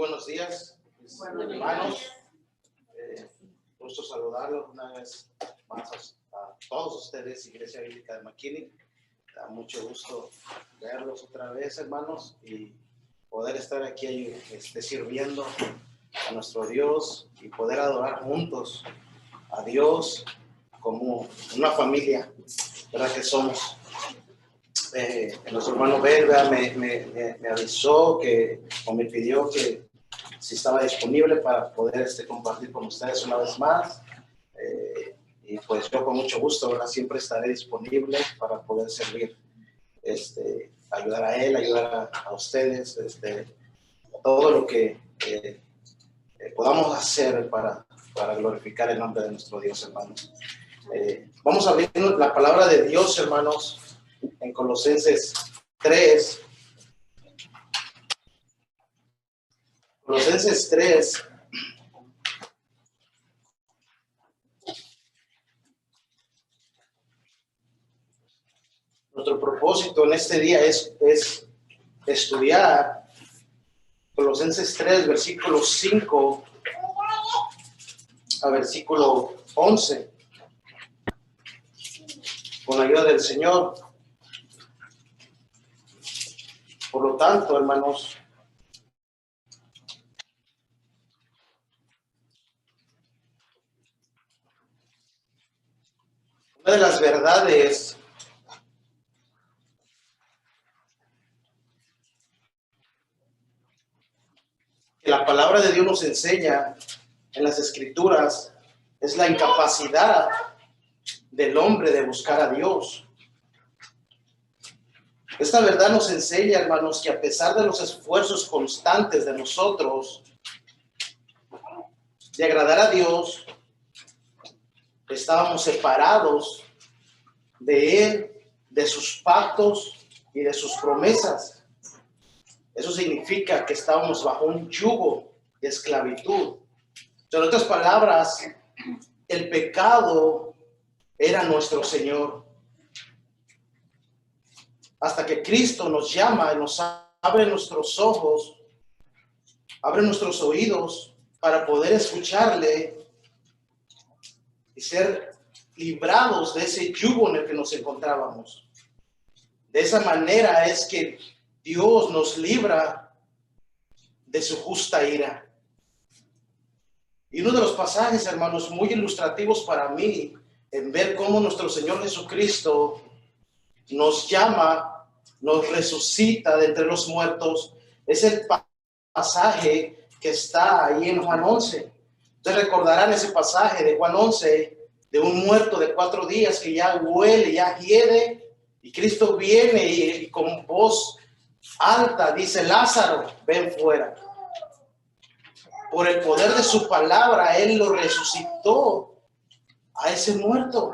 buenos días, mis hermanos. Gusto saludarlos una vez más a todos ustedes, Iglesia Bíblica de McKinney. Da mucho gusto verlos otra vez, hermanos, y poder estar aquí sirviendo a nuestro Dios y poder adorar juntos a Dios como una familia, ¿verdad? Que somos. Nuestro hermano Belga me avisó o me pidió que si estaba disponible para poder compartir con ustedes una vez más. Y pues yo con mucho gusto, ¿verdad? Siempre estaré disponible para poder servir, ayudar a él, ayudar a ustedes, todo lo que podamos hacer para glorificar el nombre de nuestro Dios, hermanos. Vamos a abrir la palabra de Dios, hermanos, en Colosenses 3. Colosenses 3. Nuestro propósito en este día es estudiar Colosenses 3, versículo 5 a versículo 11. Con la ayuda del Señor. Por lo tanto, hermanos, una de las verdades que la palabra de Dios nos enseña en las Escrituras es la incapacidad del hombre de buscar a Dios. Esta verdad nos enseña, hermanos, que a pesar de los esfuerzos constantes de nosotros de agradar a Dios, estábamos separados de Él, de sus pactos y de sus promesas. Eso significa que estábamos bajo un yugo de esclavitud. En otras palabras, el pecado era nuestro Señor. Hasta que Cristo nos llama y nos abre nuestros ojos, abre nuestros oídos para poder escucharle y ser librados de ese yugo en el que nos encontrábamos. De esa manera es que Dios nos libra de su justa ira. Y uno de los pasajes, hermanos, muy ilustrativos para mí, en ver cómo nuestro Señor Jesucristo nos llama, nos resucita de entre los muertos, es el pasaje que está ahí en Juan 11. Ustedes recordarán ese pasaje de Juan 11, de un muerto de 4 días que ya huele, ya hiede, y Cristo viene y con voz alta dice: Lázaro, ven fuera. Por el poder de su palabra, Él lo resucitó a ese muerto.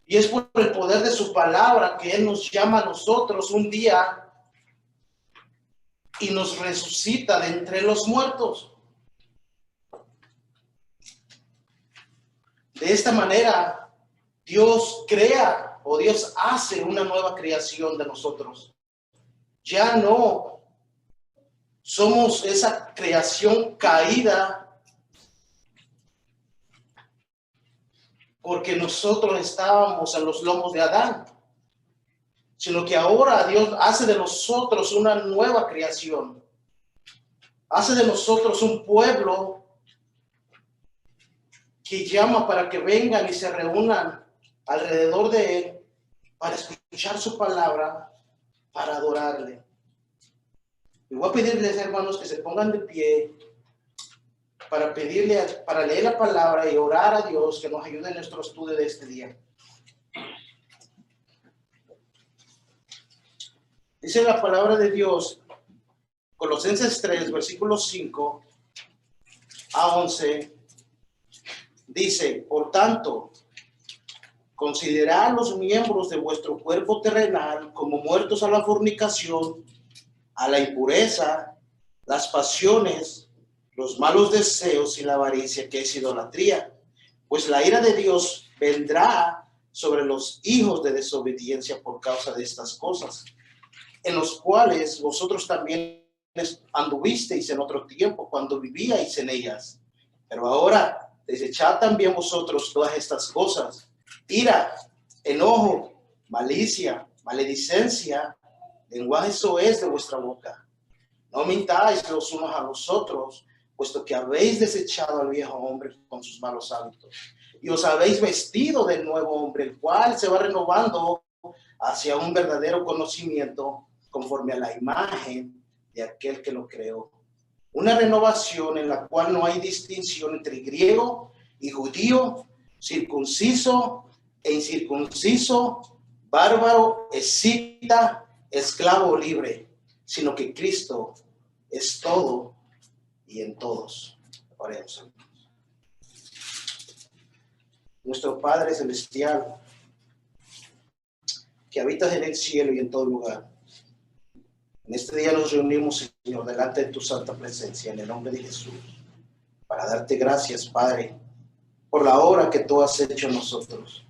Y es por el poder de su palabra que Él nos llama a nosotros un día y nos resucita de entre los muertos. De esta manera, Dios crea o Dios hace una nueva creación de nosotros. Ya no somos esa creación caída porque nosotros estábamos en los lomos de Adán, sino que ahora Dios hace de nosotros una nueva creación. Hace de nosotros un pueblo que llama para que vengan y se reúnan alrededor de Él para escuchar su palabra, para adorarle. Y voy a pedirles, hermanos, que se pongan de pie para leer la palabra y orar a Dios que nos ayude en nuestro estudio de este día. Dice la palabra de Dios, Colosenses 3, versículos 5 a 11, dice: por tanto, considerad los miembros de vuestro cuerpo terrenal como muertos a la fornicación, a la impureza, las pasiones, los malos deseos y la avaricia, que es idolatría. Pues la ira de Dios vendrá sobre los hijos de desobediencia por causa de estas cosas, en los cuales vosotros también anduvisteis en otro tiempo, cuando vivíais en ellas. Pero ahora desechad también vosotros todas estas cosas: ira, enojo, malicia, maledicencia, lenguaje soez de vuestra boca. No mintáis los unos a los otros, puesto que habéis desechado al viejo hombre con sus malos hábitos, y os habéis vestido del nuevo hombre, el cual se va renovando hacia un verdadero conocimiento conforme a la imagen de aquel que lo creó. Una renovación en la cual no hay distinción entre griego y judío, circunciso e incircunciso, bárbaro, escita, esclavo o libre, sino que Cristo es todo y en todos. Oremos. Nuestro Padre Celestial, que habitas en el cielo y en todo lugar, en este día nos reunimos, Señor, delante de tu santa presencia, en el nombre de Jesús, para darte gracias, Padre, por la obra que tú has hecho en nosotros.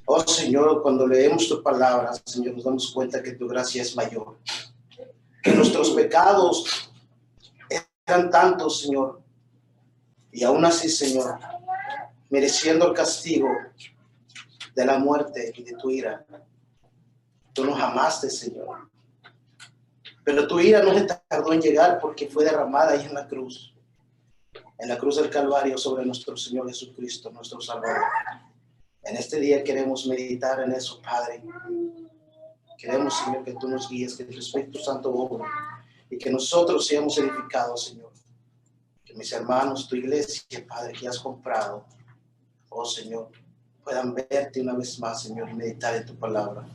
Oh, Señor, cuando leemos tu palabra, Señor, nos damos cuenta que tu gracia es mayor, que nuestros pecados eran tantos, Señor, y aún así, Señor, mereciendo el castigo de la muerte y de tu ira, tú nos amaste, Señor. Pero tu ira no se tardó en llegar, porque fue derramada ahí en la cruz del Calvario, sobre nuestro Señor Jesucristo, nuestro Salvador. En este día queremos meditar en eso, Padre. Queremos, Señor, que tú nos guíes, que tu Espíritu Santo obre y que nosotros seamos edificados, Señor. Que mis hermanos, tu iglesia, Padre, que has comprado, oh Señor, puedan verte una vez más, Señor, y meditar en tu palabra,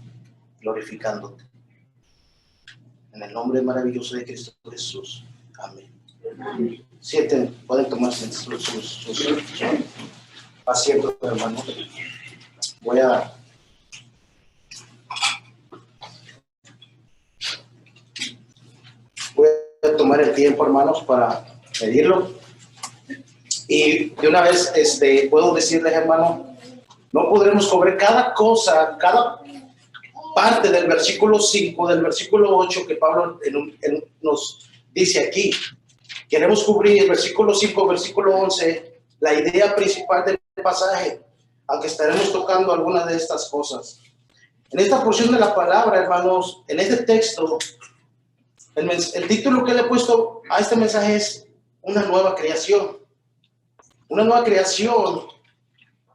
glorificándote. En el nombre maravilloso de Cristo Jesús. Amén. Amén. Sienten, pueden tomarse sus asientos, hermanos. Voy a tomar el tiempo, hermanos, para pedirlo. Y de una vez puedo decirles, hermanos, no podremos cubrir cada cosa, cada parte del versículo 5, del versículo 8 que Pablo nos dice aquí. Queremos cubrir el versículo 5, versículo 11, la idea principal del pasaje, aunque estaremos tocando algunas de estas cosas. En esta porción de la palabra, hermanos, en este texto, el título que le he puesto a este mensaje es una nueva creación. Una nueva creación,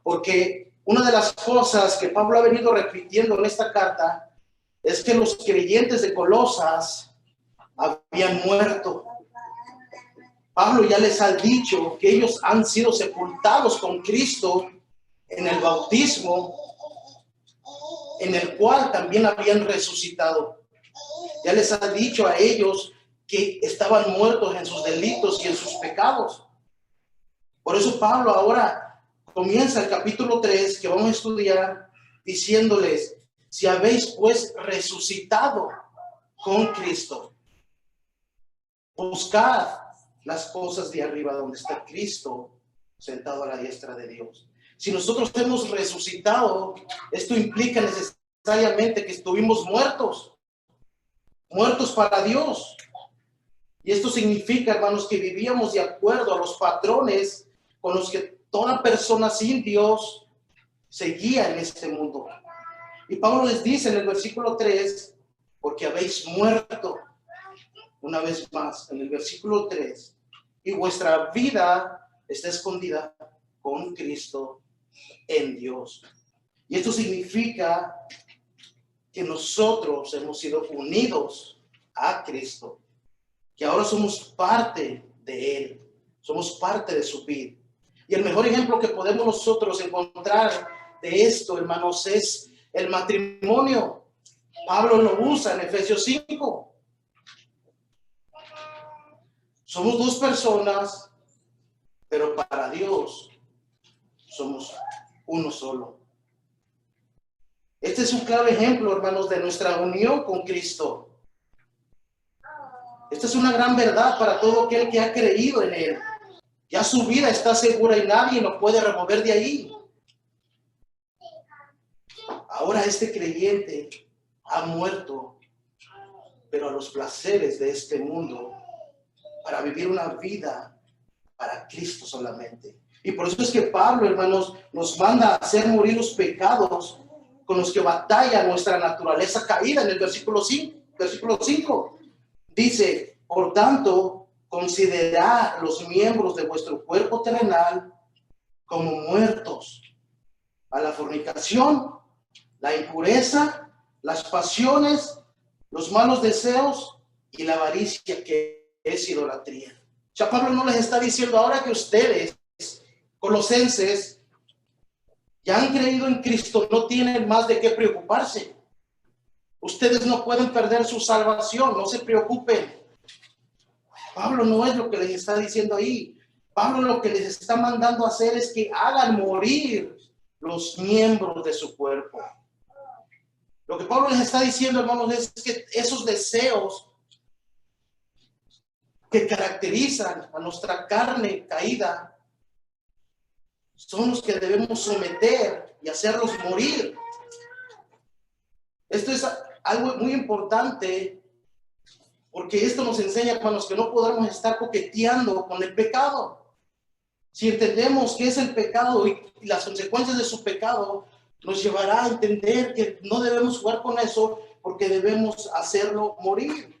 porque una de las cosas que Pablo ha venido repitiendo en esta carta es que los creyentes de Colosas habían muerto. Pablo ya les ha dicho que ellos han sido sepultados con Cristo en el bautismo, en el cual también habían resucitado. Ya les ha dicho a ellos que estaban muertos en sus delitos y en sus pecados. Por eso Pablo ahora comienza el capítulo 3 que vamos a estudiar diciéndoles: si habéis pues resucitado con Cristo, buscad las cosas de arriba donde está Cristo sentado a la diestra de Dios. Si nosotros hemos resucitado, esto implica necesariamente que estuvimos muertos para Dios. Y esto significa, hermanos, que vivíamos de acuerdo a los patrones con los que toda persona sin Dios seguía en este mundo. Y Pablo les dice en el versículo 3, porque habéis muerto, una vez más, en el versículo 3, y vuestra vida está escondida con Cristo en Dios. Y esto significa que nosotros hemos sido unidos a Cristo, que ahora somos parte de Él, somos parte de su vida. Y el mejor ejemplo que podemos nosotros encontrar de esto, hermanos, es el matrimonio. Pablo lo usa en Efesios 5. Somos dos personas, pero para Dios somos uno solo. Este es un claro ejemplo, hermanos, de nuestra unión con Cristo. Esta es una gran verdad para todo aquel que ha creído en Él. Ya su vida está segura y nadie lo puede remover de ahí. Ahora este creyente ha muerto, pero a los placeres de este mundo para vivir una vida para Cristo solamente. Y por eso es que Pablo, hermanos, nos manda a hacer morir los pecados con los que batalla nuestra naturaleza caída. En el versículo 5 dice: por tanto, considerad los miembros de vuestro cuerpo terrenal como muertos a la fornicación, la impureza, las pasiones, los malos deseos y la avaricia, que es idolatría. O sea, Pablo no les está diciendo ahora que ustedes, colosenses, ya han creído en Cristo, no tienen más de qué preocuparse. Ustedes no pueden perder su salvación, no se preocupen. Pablo no es lo que les está diciendo ahí. Pablo lo que les está mandando a hacer es que hagan morir los miembros de su cuerpo. Lo que Pablo les está diciendo, hermanos, es que esos deseos que caracterizan a nuestra carne caída son los que debemos someter y hacerlos morir. Esto es algo muy importante, porque esto nos enseña, hermanos, que no podamos estar coqueteando con el pecado. Si entendemos qué es el pecado y las consecuencias de su pecado, nos llevará a entender que no debemos jugar con eso, porque debemos hacerlo morir.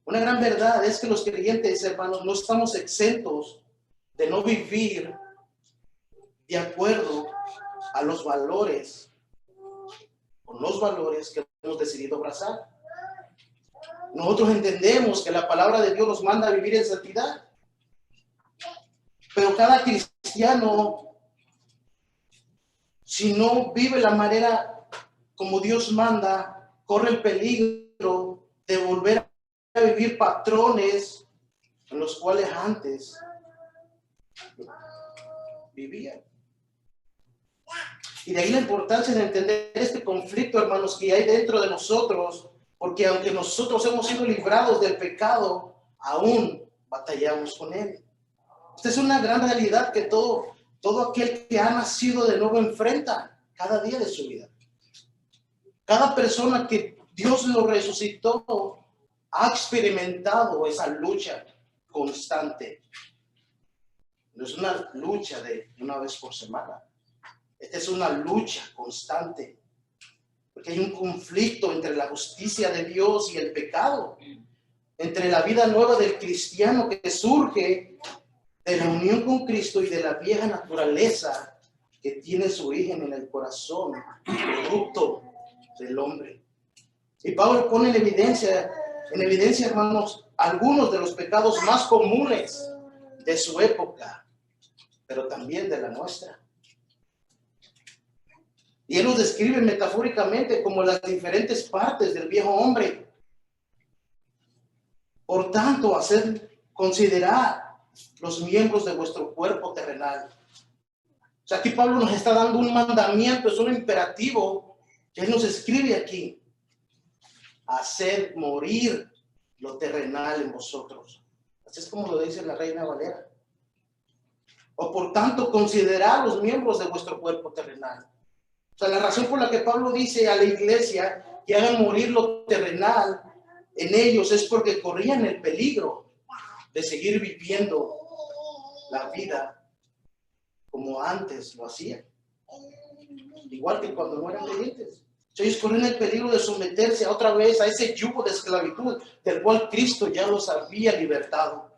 Una gran verdad es que los creyentes, hermanos, no estamos exentos de no vivir de acuerdo a los valores, con los valores que hemos decidido abrazar. Nosotros entendemos que la palabra de Dios nos manda a vivir en santidad, pero cada cristiano, si no vive la manera como Dios manda, corre el peligro de volver a vivir patrones en los cuales antes vivían. Y de ahí la importancia de entender este conflicto, hermanos, que hay dentro de nosotros, porque aunque nosotros hemos sido librados del pecado, aún batallamos con él. Esta es una gran realidad que todo aquel que ha nacido de nuevo enfrenta cada día de su vida. Cada persona que Dios lo resucitó ha experimentado esa lucha constante. No es una lucha de una vez por semana. Esta es una lucha constante, porque hay un conflicto entre la justicia de Dios y el pecado, entre la vida nueva del cristiano que surge de la unión con Cristo y de la vieja naturaleza que tiene su origen en el corazón, producto del hombre. Y Pablo pone en evidencia, hermanos, algunos de los pecados más comunes de su época, pero también de la nuestra. Y él los describe metafóricamente como las diferentes partes del viejo hombre. Por tanto, considerar los miembros de vuestro cuerpo terrenal. O sea, aquí Pablo nos está dando un mandamiento, es un imperativo que él nos escribe aquí. Hacer morir lo terrenal en vosotros. Así es como lo dice la Reina Valera. O por tanto, considerar los miembros de vuestro cuerpo terrenal. O sea, la razón por la que Pablo dice a la iglesia que hagan morir lo terrenal en ellos es porque corrían el peligro de seguir viviendo la vida como antes lo hacían. Igual que cuando no eran creyentes. Ellos corrían el peligro de someterse otra vez a ese yugo de esclavitud del cual Cristo ya los había libertado.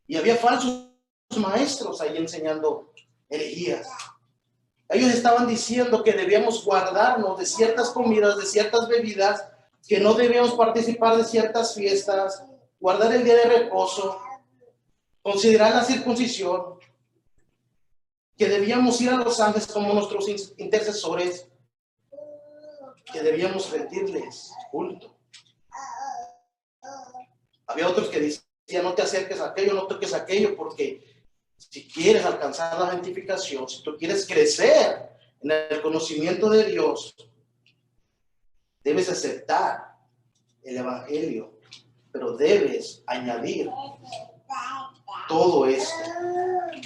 Y había falsos maestros ahí enseñando herejías. Ellos estaban diciendo que debíamos guardarnos de ciertas comidas, de ciertas bebidas, que no debíamos participar de ciertas fiestas, guardar el día de reposo, considerar la circuncisión, que debíamos ir a los ángeles como nuestros intercesores, que debíamos rendirles culto. Había otros que decían: no te acerques a aquello, no toques aquello, porque si quieres alcanzar la santificación, si tú quieres crecer en el conocimiento de Dios, debes aceptar el evangelio, pero debes añadir todo esto.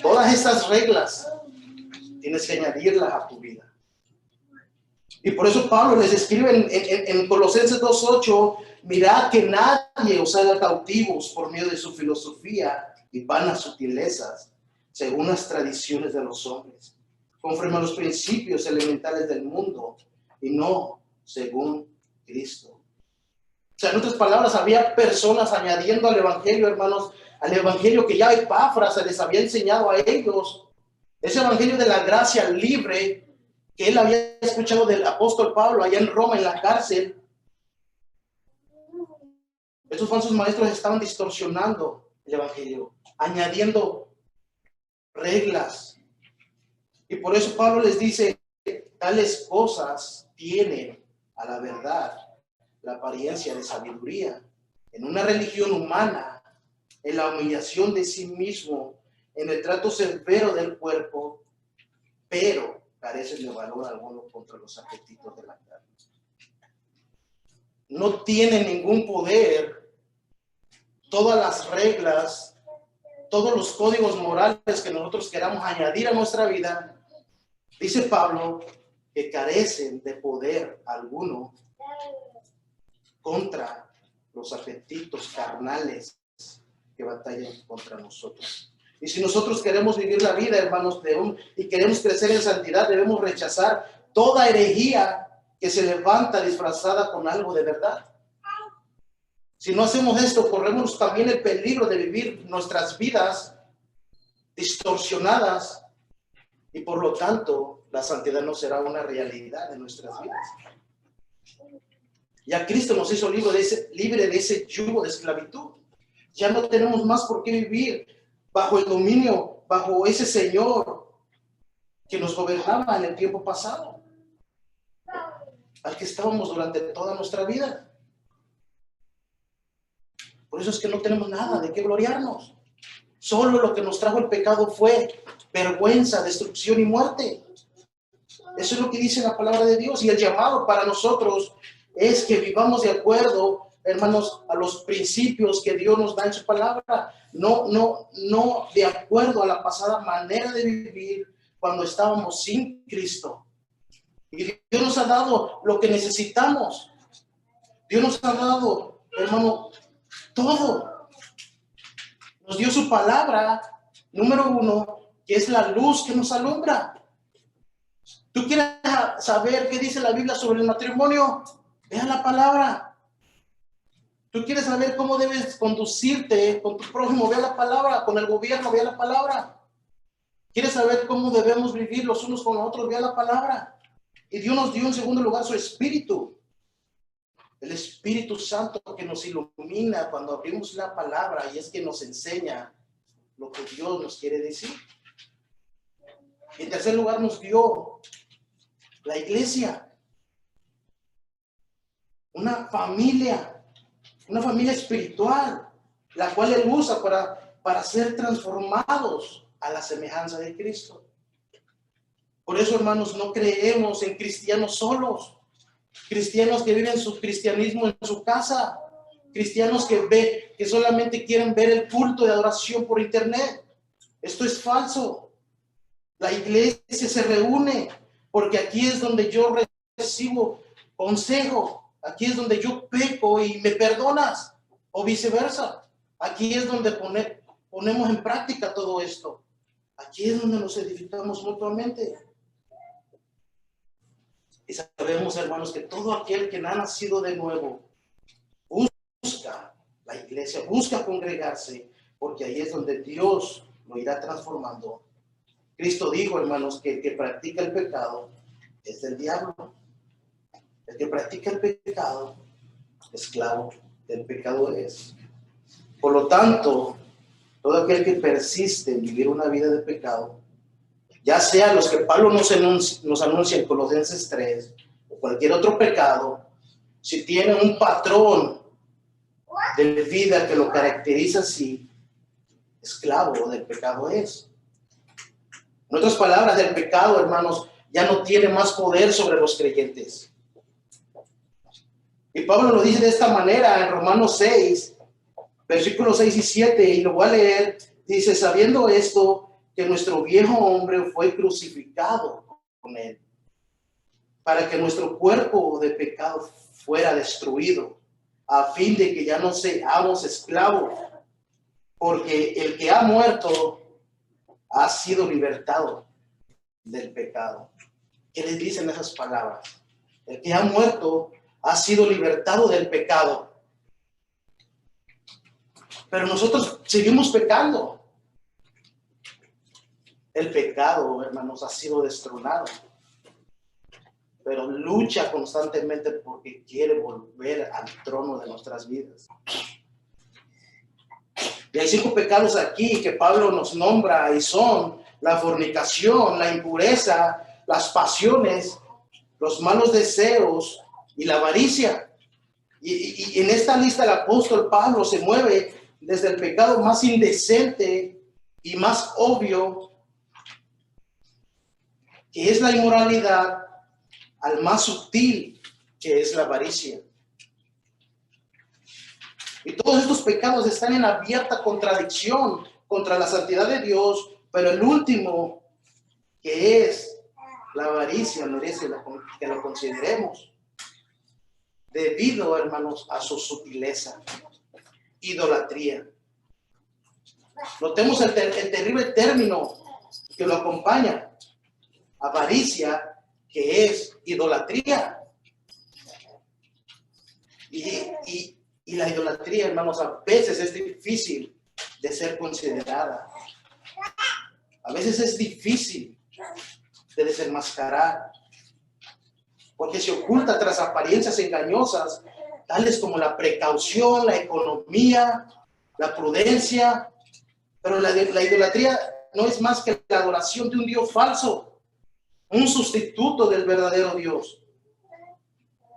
Todas estas reglas tienes que añadirlas a tu vida. Y por eso Pablo les escribe en Colosenses 2:8, mirad que nadie os haga cautivos por medio de su filosofía y vanas sutilezas, según las tradiciones de los hombres, conforme a los principios elementales del mundo, y no según Cristo. O sea, en otras palabras, había personas añadiendo al evangelio, hermanos, al evangelio que ya Epafras se les había enseñado a ellos, ese evangelio de la gracia libre que él había escuchado del apóstol Pablo allá en Roma, en la cárcel. Estos falsos maestros estaban distorsionando el evangelio, añadiendo reglas. Y por eso Pablo les dice, tales cosas tienen a la verdad la apariencia de sabiduría, en una religión humana, en la humillación de sí mismo, en el trato severo del cuerpo, pero carecen de valor alguno contra los apetitos de la carne. No tienen ningún poder. Todas las reglas, todos los códigos morales que nosotros queramos añadir a nuestra vida, dice Pablo, que carecen de poder alguno contra los apetitos carnales que batallan contra nosotros. Y si nosotros queremos vivir la vida, hermanos, y queremos crecer en santidad, debemos rechazar toda herejía que se levanta disfrazada con algo de verdad. Si no hacemos esto, corremos también el peligro de vivir nuestras vidas distorsionadas y por lo tanto la santidad no será una realidad en nuestras vidas. Ya Cristo nos hizo libre de ese yugo de esclavitud. Ya no tenemos más por qué vivir bajo el dominio, bajo ese Señor que nos gobernaba en el tiempo pasado, al que estábamos durante toda nuestra vida. Por eso es que no tenemos nada de qué gloriarnos. Solo lo que nos trajo el pecado fue vergüenza, destrucción y muerte. Eso es lo que dice la palabra de Dios. Y el llamado para nosotros es que vivamos de acuerdo, hermanos, a los principios que Dios nos da en su palabra. No de acuerdo a la pasada manera de vivir cuando estábamos sin Cristo. Y Dios nos ha dado lo que necesitamos. Dios nos ha dado, hermano, todo. Nos dio su palabra, número uno, que es la luz que nos alumbra. ¿Tú quieres saber qué dice la Biblia sobre el matrimonio? Vea la palabra. ¿Tú quieres saber cómo debes conducirte con tu prójimo? Vea la palabra. Con el gobierno, vea la palabra. ¿Quieres saber cómo debemos vivir los unos con los otros? Vea la palabra. Y Dios nos dio en segundo lugar su Espíritu. El Espíritu Santo que nos ilumina cuando abrimos la palabra y es que nos enseña lo que Dios nos quiere decir. Y en tercer lugar nos dio la iglesia. Una familia espiritual, la cual Él usa para ser transformados a la semejanza de Cristo. Por eso, hermanos, no creemos en cristianos solos, cristianos que viven su cristianismo en su casa, cristianos que solamente quieren ver el culto de adoración por internet. Esto es falso. La iglesia se reúne porque aquí es donde yo recibo consejo. Aquí es donde yo peco y me perdonas, o viceversa. Aquí es donde ponemos en práctica todo esto. Aquí es donde nos edificamos mutuamente. Y sabemos, hermanos, que todo aquel que ha nacido de nuevo busca la iglesia, busca congregarse, porque ahí es donde Dios lo irá transformando. Cristo dijo, hermanos, que el que practica el pecado es del diablo. El que practica el pecado, esclavo del pecado es. Por lo tanto, todo aquel que persiste en vivir una vida de pecado, ya sea los que Pablo nos anuncia en Colosenses 3, o cualquier otro pecado, si tiene un patrón de vida que lo caracteriza así, esclavo del pecado es. En otras palabras, el pecado, hermanos, ya no tiene más poder sobre los creyentes. Y Pablo lo dice de esta manera en Romanos 6, versículos 6 y 7, y lo voy a leer. Dice, sabiendo esto, que nuestro viejo hombre fue crucificado con él, para que nuestro cuerpo de pecado fuera destruido, a fin de que ya no seamos esclavos, porque el que ha muerto ha sido libertado del pecado. ¿Qué les dicen esas palabras? El que ha muerto ha sido libertado del pecado. Pero nosotros seguimos pecando. El pecado, hermanos, ha sido destronado. Pero lucha constantemente porque quiere volver al trono de nuestras vidas. Y hay 5 pecados aquí que Pablo nos nombra y son la fornicación, la impureza, las pasiones, los malos deseos y la avaricia. Y en esta lista el apóstol Pablo se mueve desde el pecado más indecente y más obvio, que es la inmoralidad, al más sutil, que es la avaricia. Y todos estos pecados están en abierta contradicción contra la santidad de Dios, pero el último, que es la avaricia, merece que lo consideremos, debido, hermanos, a su sutileza. Idolatría. Notemos el terrible término que lo acompaña. Avaricia, que es idolatría. Y la idolatría, hermanos, a veces es difícil de ser considerada. A veces es difícil de desenmascarar, porque se oculta tras apariencias engañosas, tales como la precaución, la economía, la prudencia. Pero la idolatría no es más que la adoración de un Dios falso, un sustituto del verdadero Dios.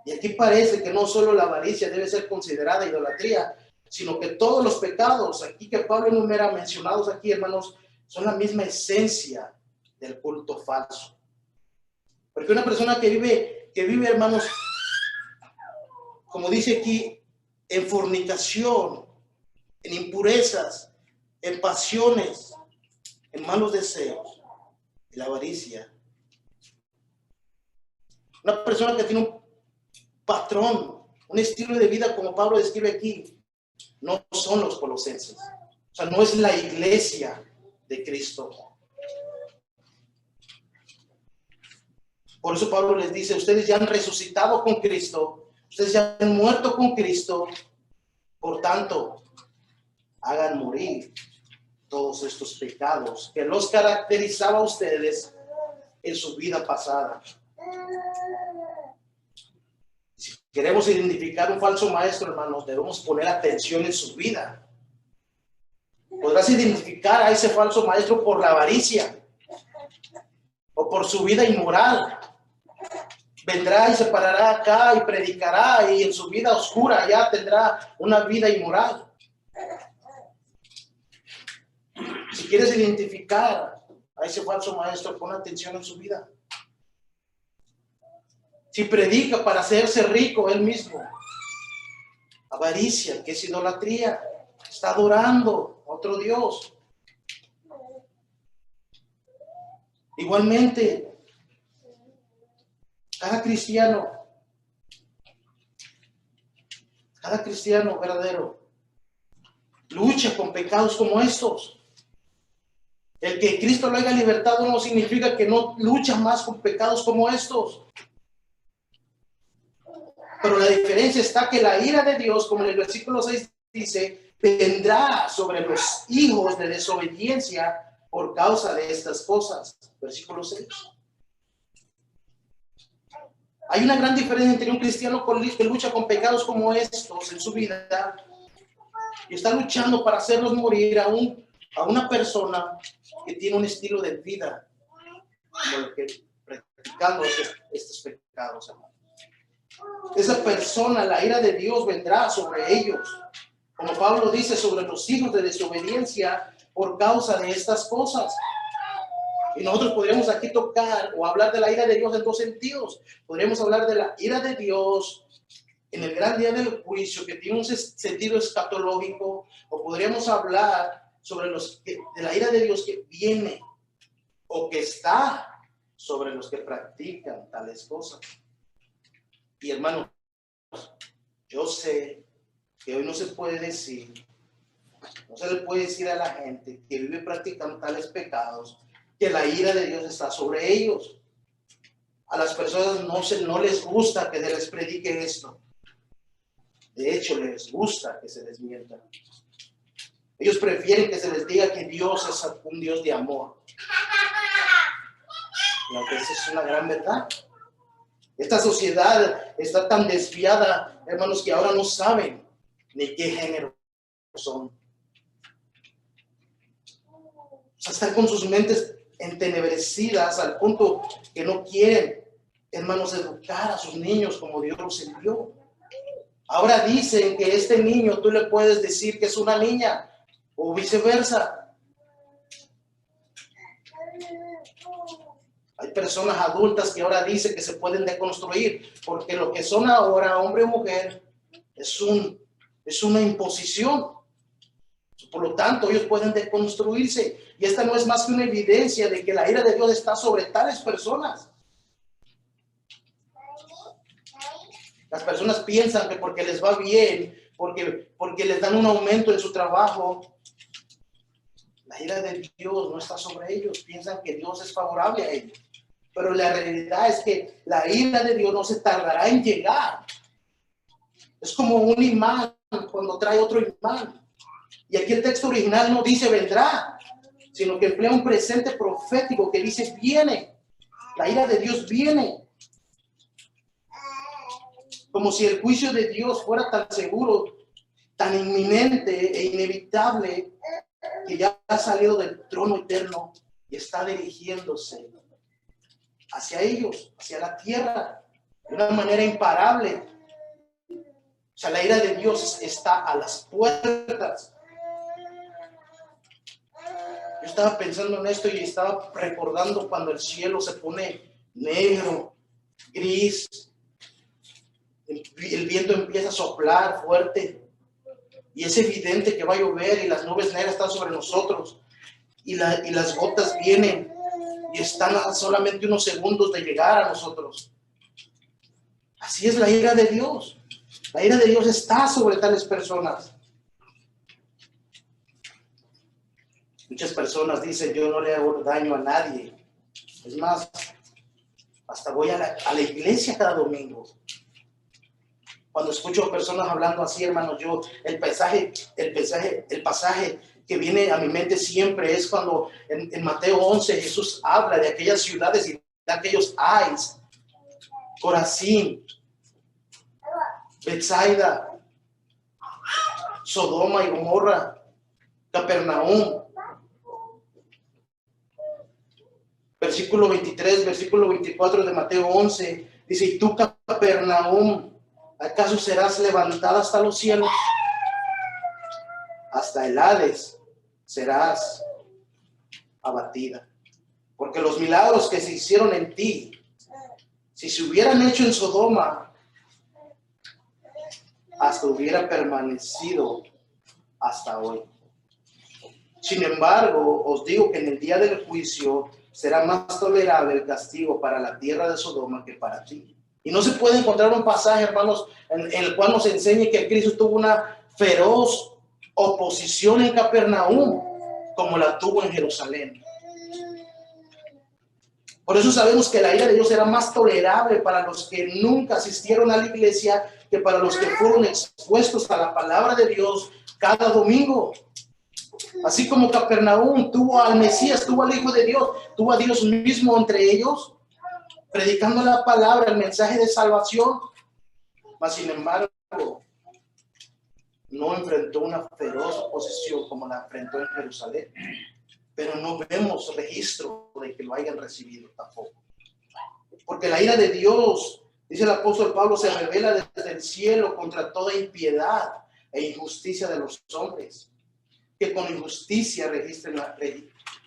Y aquí parece que no solo la avaricia debe ser considerada idolatría, sino que todos los pecados aquí que Pablo enumera, mencionados aquí, hermanos, son la misma esencia del culto falso. Porque una persona que vive, hermanos, como dice aquí, en fornicación, en impurezas, en pasiones, en malos deseos, en la avaricia. Una persona que tiene un patrón, un estilo de vida como Pablo describe aquí, no son los colosenses. O sea, no es la iglesia de Cristo. Por eso Pablo les dice, ustedes ya han resucitado con Cristo, ustedes ya han muerto con Cristo, por tanto, hagan morir todos estos pecados que los caracterizaba a ustedes en su vida pasada. Si queremos identificar un falso maestro, hermanos, debemos poner atención en su vida. Podrás identificar a ese falso maestro por la avaricia o por su vida inmoral. Vendrá y se parará acá y predicará, y en su vida oscura ya tendrá una vida inmoral. Si quieres identificar a ese falso maestro, pon atención en su vida. Si predica para hacerse rico él mismo, avaricia, que es idolatría, está adorando a otro Dios. Igualmente, cada cristiano verdadero lucha con pecados como estos. El que Cristo lo haya libertado no significa que no lucha más con pecados como estos. Pero la diferencia está que la ira de Dios, como en el versículo 6 dice, vendrá sobre los hijos de desobediencia por causa de estas cosas. Versículo 6. Hay una gran diferencia entre un cristiano que lucha con pecados como estos en su vida y está luchando para hacerlos morir a una persona que tiene un estilo de vida como el que practicando estos pecados, hermano. Esa persona, la ira de Dios vendrá sobre ellos, como Pablo dice, sobre los hijos de desobediencia por causa de estas cosas. Y nosotros podríamos aquí tocar o hablar de la ira de Dios en dos sentidos. Podríamos hablar de la ira de Dios en el gran día del juicio, que tiene un sentido escatológico, o podríamos hablar sobre de la ira de Dios que viene o que está sobre los que practican tales cosas. Y hermanos, yo sé que hoy no se puede decir, no se le puede decir a la gente que vive practicando tales pecados que la ira de Dios está sobre ellos. A las personas no les gusta que se les predique esto. De hecho, les gusta que se les mienta. Ellos prefieren que se les diga que Dios es un Dios de amor. Y aunque esa es una gran verdad. Esta sociedad está tan desviada, hermanos, que ahora no saben ni qué género son. O sea, están con sus mentes entenebrecidas al punto que no quieren, hermanos, educar a sus niños como Dios los envió. Ahora dicen que este niño tú le puedes decir que es una niña o viceversa. Hay personas adultas que ahora dicen que se pueden deconstruir porque lo que son ahora, hombre o mujer, es una imposición. Por lo tanto, ellos pueden deconstruirse. Y esta no es más que una evidencia de que la ira de Dios está sobre tales personas. Las personas piensan que porque les va bien, porque les dan un aumento en su trabajo, la ira de Dios no está sobre ellos. Piensan que Dios es favorable a ellos. Pero la realidad es que la ira de Dios no se tardará en llegar. Es como un imán cuando trae otro imán. Y aquí el texto original no dice vendrá, sino que emplea un presente profético que dice viene. La ira de Dios viene. Como si el juicio de Dios fuera tan seguro, tan inminente e inevitable, que ya ha salido del trono eterno y está dirigiéndose hacia ellos, hacia la tierra, de una manera imparable. O sea, la ira de Dios está a las puertas. Yo estaba pensando en esto y estaba recordando cuando el cielo se pone negro, gris, el viento empieza a soplar fuerte y es evidente que va a llover y las nubes negras están sobre nosotros y las gotas vienen y están a solamente unos segundos de llegar a nosotros. Así es la ira de Dios. La ira de Dios está sobre tales personas. Muchas personas dicen, yo no le hago daño a nadie. Es más, hasta voy a la iglesia cada domingo. Cuando escucho a personas hablando así, hermanos, el pasaje que viene a mi mente siempre es cuando en Mateo 11 Jesús habla de aquellas ciudades y de aquellos Ais, Corazín, Betsaida, Sodoma y Gomorra, Capernaum. Versículo 23, versículo 24 de Mateo 11, dice, y tú, Capernaum, ¿acaso serás levantada hasta los cielos? Hasta el Hades serás abatida. Porque los milagros que se hicieron en ti, si se hubieran hecho en Sodoma, hasta hubiera permanecido hasta hoy. Sin embargo, os digo que en el día del juicio será más tolerable el castigo para la tierra de Sodoma que para ti. Y no se puede encontrar un pasaje, hermanos, en el cual nos enseñe que Cristo tuvo una feroz oposición en Capernaum como la tuvo en Jerusalén. Por eso sabemos que la ira de Dios era más tolerable para los que nunca asistieron a la iglesia que para los que fueron expuestos a la palabra de Dios cada domingo. Así como Capernaum tuvo al Mesías, tuvo al Hijo de Dios, tuvo a Dios mismo entre ellos, predicando la palabra, el mensaje de salvación, mas sin embargo, no enfrentó una feroz oposición como la enfrentó en Jerusalén. Pero no vemos registro de que lo hayan recibido tampoco. Porque la ira de Dios, dice el apóstol Pablo, se revela desde el cielo contra toda impiedad e injusticia de los hombres, que con injusticia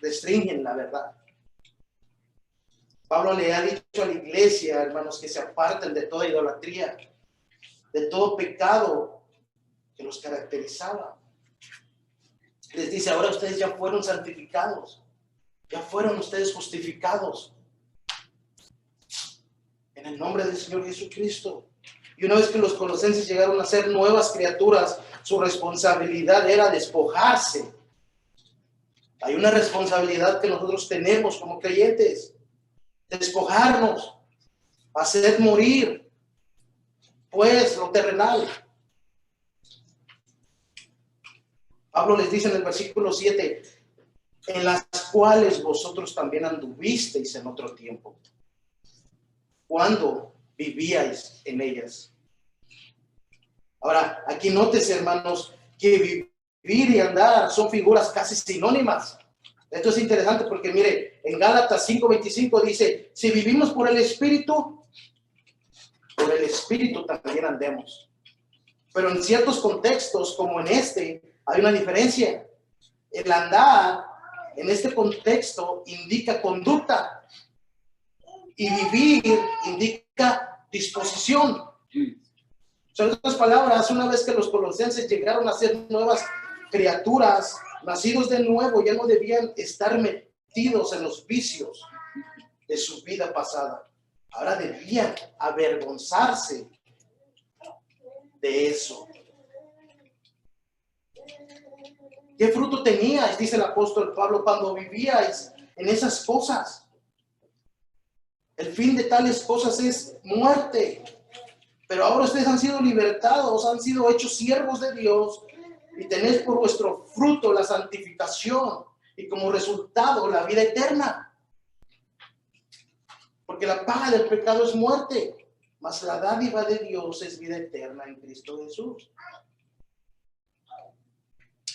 restringen la verdad. Pablo le ha dicho a la iglesia, hermanos, que se aparten de toda idolatría, de todo pecado que los caracterizaba. Les dice, ahora ustedes ya fueron santificados, ya fueron ustedes justificados. en el nombre del Señor Jesucristo. Y una vez que los colosenses llegaron a ser nuevas criaturas, su responsabilidad era despojarse. Hay una responsabilidad que nosotros tenemos como creyentes: despojarnos, hacer morir, pues, lo terrenal. Pablo les dice en el versículo 7, en las cuales vosotros también anduvisteis en otro tiempo, cuando vivíais en ellas. Ahora, aquí nótese, hermanos, que vivir y andar son figuras casi sinónimas. Esto es interesante porque, mire, en Gálatas 5:25 dice, si vivimos por el Espíritu también andemos. Pero en ciertos contextos, como en este, hay una diferencia. El andar, en este contexto, indica conducta. Y vivir indica disposición. Son otras palabras, una vez que los colosenses llegaron a ser nuevas criaturas, nacidos de nuevo, ya no debían estar metidos en los vicios de su vida pasada. Ahora debían avergonzarse de eso. ¿Qué fruto teníais, dice el apóstol Pablo, cuando vivíais en esas cosas? El fin de tales cosas es muerte. Pero ahora ustedes han sido libertados, han sido hechos siervos de Dios y tenéis por vuestro fruto la santificación y como resultado la vida eterna. Porque la paga del pecado es muerte, mas la dádiva de Dios es vida eterna en Cristo Jesús.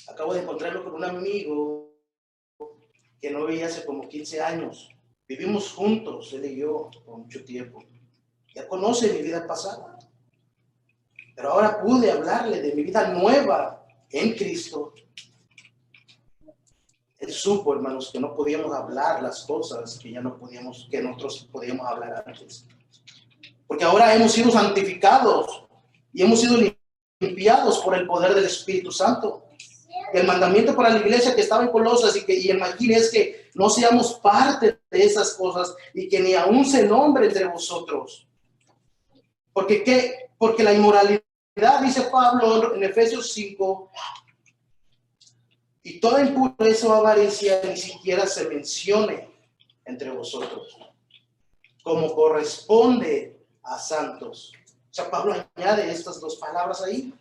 Acabo de encontrarlo con un amigo que no veía hace como 15 años. Vivimos juntos, él y yo, por mucho tiempo. Ya conoce mi vida pasada. Pero ahora pude hablarle de mi vida nueva en Cristo. Él supo, hermanos, que no podíamos hablar las cosas que ya no podíamos, que nosotros podíamos hablar antes. Porque ahora hemos sido santificados y hemos sido limpiados por el poder del Espíritu Santo. El mandamiento para la iglesia que estaba en Colosas y en Maquín es que no seamos parte de esas cosas y que ni aún se nombre entre vosotros. Porque la inmoralidad, dice Pablo en Efesios 5, y toda impureza o avaricia ni siquiera se mencione entre vosotros, como corresponde a santos. O sea, Pablo añade estas dos palabras ahí.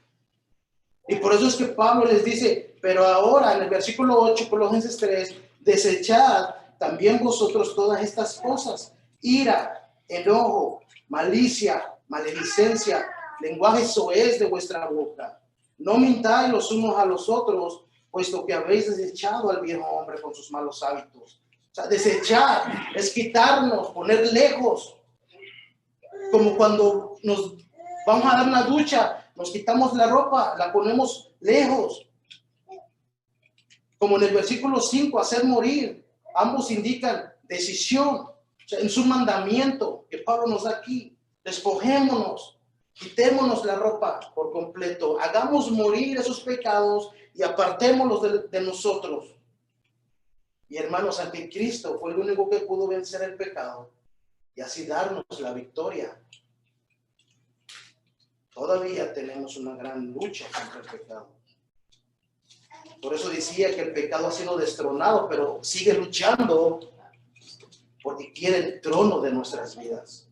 Y por eso es que Pablo les dice, pero ahora en el versículo 8, Colosenses 3, desechad también vosotros todas estas cosas: ira, enojo, malicia, maledicencia, lenguaje soez de vuestra boca. No mintáis los unos a los otros, puesto que habéis desechado al viejo hombre con sus malos hábitos. O sea, desechar es quitarnos, poner lejos. Como cuando nos vamos a dar una ducha, nos quitamos la ropa, la ponemos lejos. Como en el versículo 5, hacer morir. Ambos indican decisión. O sea, en su mandamiento que Pablo nos da aquí, despojémonos, quitémonos la ropa por completo, hagamos morir esos pecados y apartémoslos de nosotros. Y hermanos, ante Cristo fue el único que pudo vencer el pecado y así darnos la victoria. Todavía tenemos una gran lucha contra el pecado. Por eso decía que el pecado ha sido destronado, pero sigue luchando porque quiere el trono de nuestras vidas.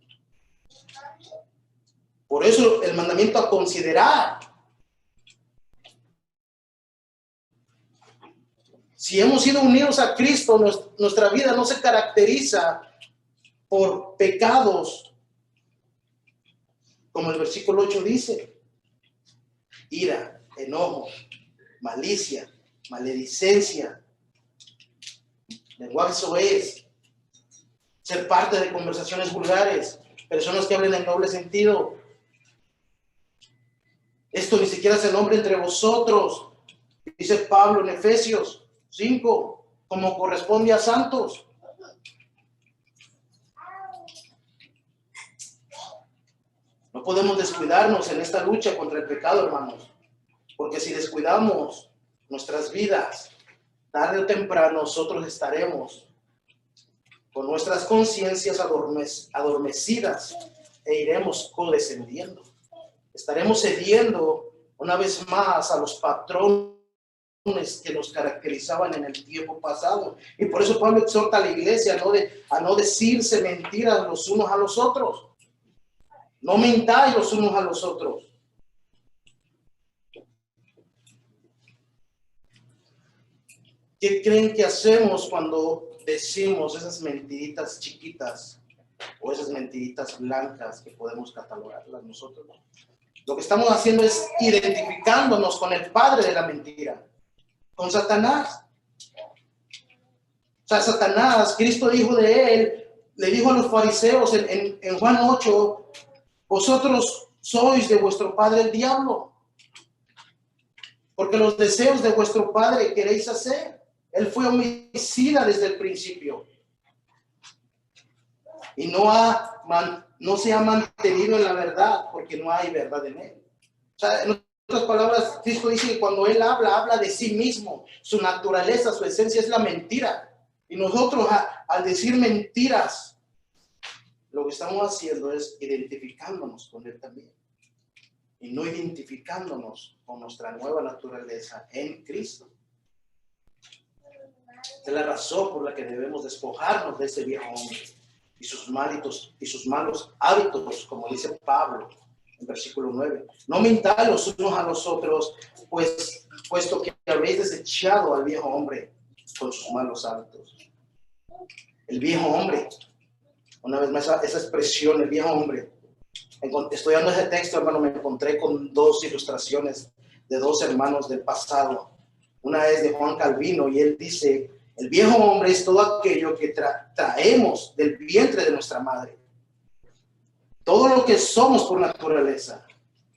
Por eso el mandamiento a considerar. Si hemos sido unidos a Cristo, nuestra vida no se caracteriza por pecados, como el versículo 8 dice: ira, enojo, malicia, maledicencia, lenguaje soez, ser parte de conversaciones vulgares, personas que hablen en doble sentido. Esto ni siquiera se nombra entre vosotros, dice Pablo en Efesios 5, como corresponde a santos. No podemos descuidarnos en esta lucha contra el pecado, hermanos, porque si descuidamos nuestras vidas, tarde o temprano nosotros estaremos con nuestras conciencias adormecidas e iremos condescendiendo. Estaremos cediendo una vez más a los patrones que nos caracterizaban en el tiempo pasado. Y por eso Pablo exhorta a la iglesia a no decirse mentiras los unos a los otros. No mintáis los unos a los otros. ¿Qué creen que hacemos cuando decimos esas mentiritas chiquitas o esas mentiritas blancas que podemos catalogarlas nosotros? Lo que estamos haciendo es identificándonos con el padre de la mentira, con Satanás. O sea, Satanás, Cristo dijo de él, le dijo a los fariseos en Juan 8, vosotros sois de vuestro padre el diablo, porque los deseos de vuestro padre queréis hacer. Él fue homicida desde el principio y no se ha mantenido en la verdad porque no hay verdad en él. O sea, en otras palabras, Cristo dice que cuando él habla de sí mismo. Su naturaleza, su esencia es la mentira. Y nosotros al decir mentiras, lo que estamos haciendo es identificándonos con él también. Y no identificándonos con nuestra nueva naturaleza en Cristo. Esta es la razón por la que debemos despojarnos de ese viejo hombre y sus malos hábitos, como dice Pablo en versículo 9. No mintáis los unos a los otros, puesto que habéis desechado al viejo hombre con sus malos hábitos. El viejo hombre, una vez más esa expresión, el viejo hombre. Estudiando ese texto, hermano, me encontré con dos ilustraciones de dos hermanos del pasado. Una es de Juan Calvino y él dice, el viejo hombre es todo aquello que traemos del vientre de nuestra madre. Todo lo que somos por naturaleza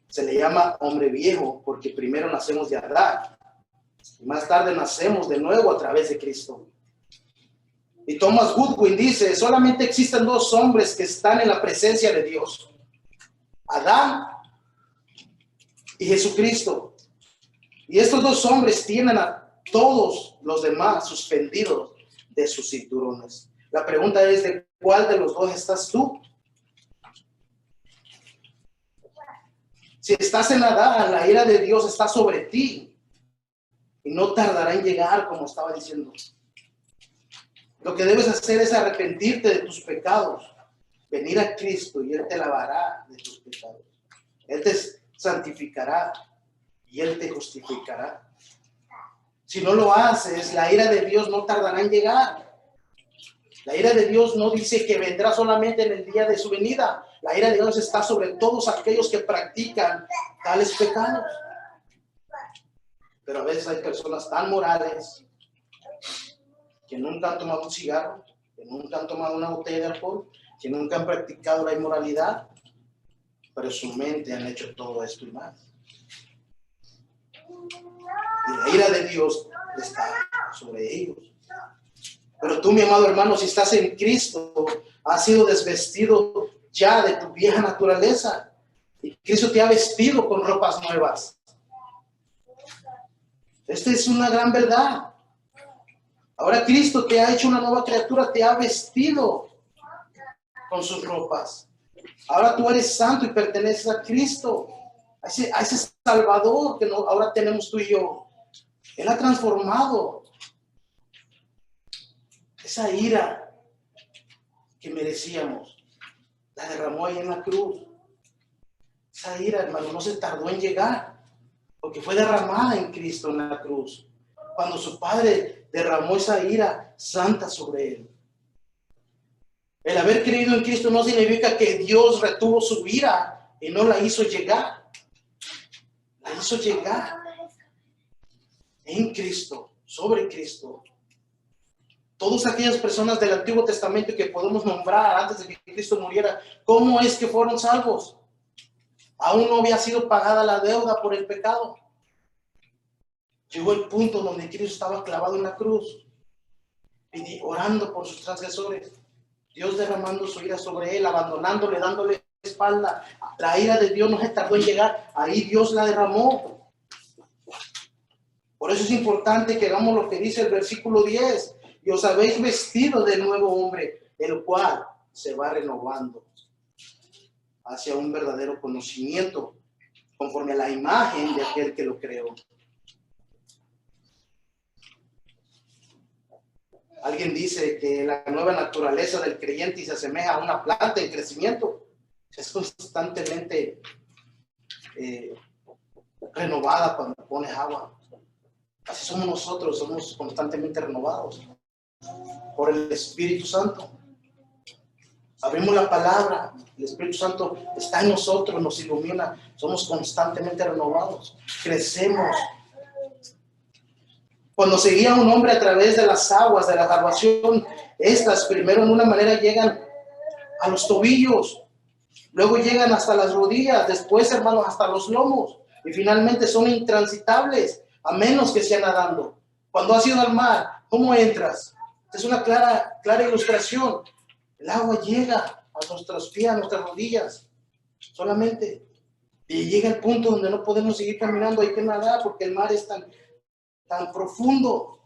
se le llama hombre viejo porque primero nacemos de Adán y más tarde nacemos de nuevo a través de Cristo. Y Thomas Goodwin dice, solamente existen dos hombres que están en la presencia de Dios, Adán y Jesucristo. Y estos dos hombres tienen a todos los demás suspendidos de sus cinturones. La pregunta es, ¿de cuál de los dos estás tú? Si estás en Adán, la ira de Dios está sobre ti y no tardará en llegar, como estaba diciendo. Lo que debes hacer es arrepentirte de tus pecados, venir a Cristo y Él te lavará de tus pecados. Él te santificará y Él te justificará. Si no lo haces, la ira de Dios no tardará en llegar. La ira de Dios no dice que vendrá solamente en el día de su venida. La ira de Dios está sobre todos aquellos que practican tales pecados. Pero a veces hay personas tan morales que nunca han tomado un cigarro, que nunca han tomado una botella de alcohol, que nunca han practicado la inmoralidad, pero en su mente han hecho todo esto y más. Y la ira de Dios está sobre ellos. Pero tú, mi amado hermano, si estás en Cristo, has sido desvestido ya de tu vieja naturaleza. Y Cristo te ha vestido con ropas nuevas. Esta es una gran verdad. Ahora Cristo te ha hecho una nueva criatura, te ha vestido con sus ropas. Ahora tú eres santo y perteneces a Cristo, a ese Salvador que ahora tenemos tú y yo. Él ha transformado esa ira que merecíamos, la derramó ahí en la cruz. Esa ira, hermano, no se tardó en llegar, porque fue derramada en Cristo en la cruz. Cuando su Padre derramó esa ira santa sobre él. El haber creído en Cristo no significa que Dios retuvo su ira y no la hizo llegar. La hizo llegar en Cristo, sobre Cristo. Todas aquellas personas del Antiguo Testamento que podemos nombrar antes de que Cristo muriera, ¿cómo es que fueron salvos? Aún no había sido pagada la deuda por el pecado. Llegó el punto donde Cristo estaba clavado en la cruz, orando por sus transgresores. Dios derramando su ira sobre él, abandonándole, dándole espalda. La ira de Dios no se tardó en llegar, ahí Dios la derramó. Por eso es importante que hagamos lo que dice el versículo 10. Y os habéis vestido de nuevo hombre, el cual se va renovando hacia un verdadero conocimiento, conforme a la imagen de aquel que lo creó. Alguien dice que la nueva naturaleza del creyente se asemeja a una planta en crecimiento. Es constantemente renovada cuando pones agua. Así somos nosotros, somos constantemente renovados por el Espíritu Santo. Abrimos la palabra, el Espíritu Santo está en nosotros, nos ilumina, somos constantemente renovados, crecemos. Cuando se guía a un hombre a través de las aguas de la salvación, estas primero en una manera llegan a los tobillos, luego llegan hasta las rodillas, después, hermanos, hasta los lomos, y finalmente son intransitables, a menos que sea nadando. Cuando has ido al mar, ¿cómo entras? Es una clara ilustración. El agua llega a nuestros pies, a nuestras rodillas, solamente. Y llega el punto donde no podemos seguir caminando, hay que nadar porque el mar es tan profundo.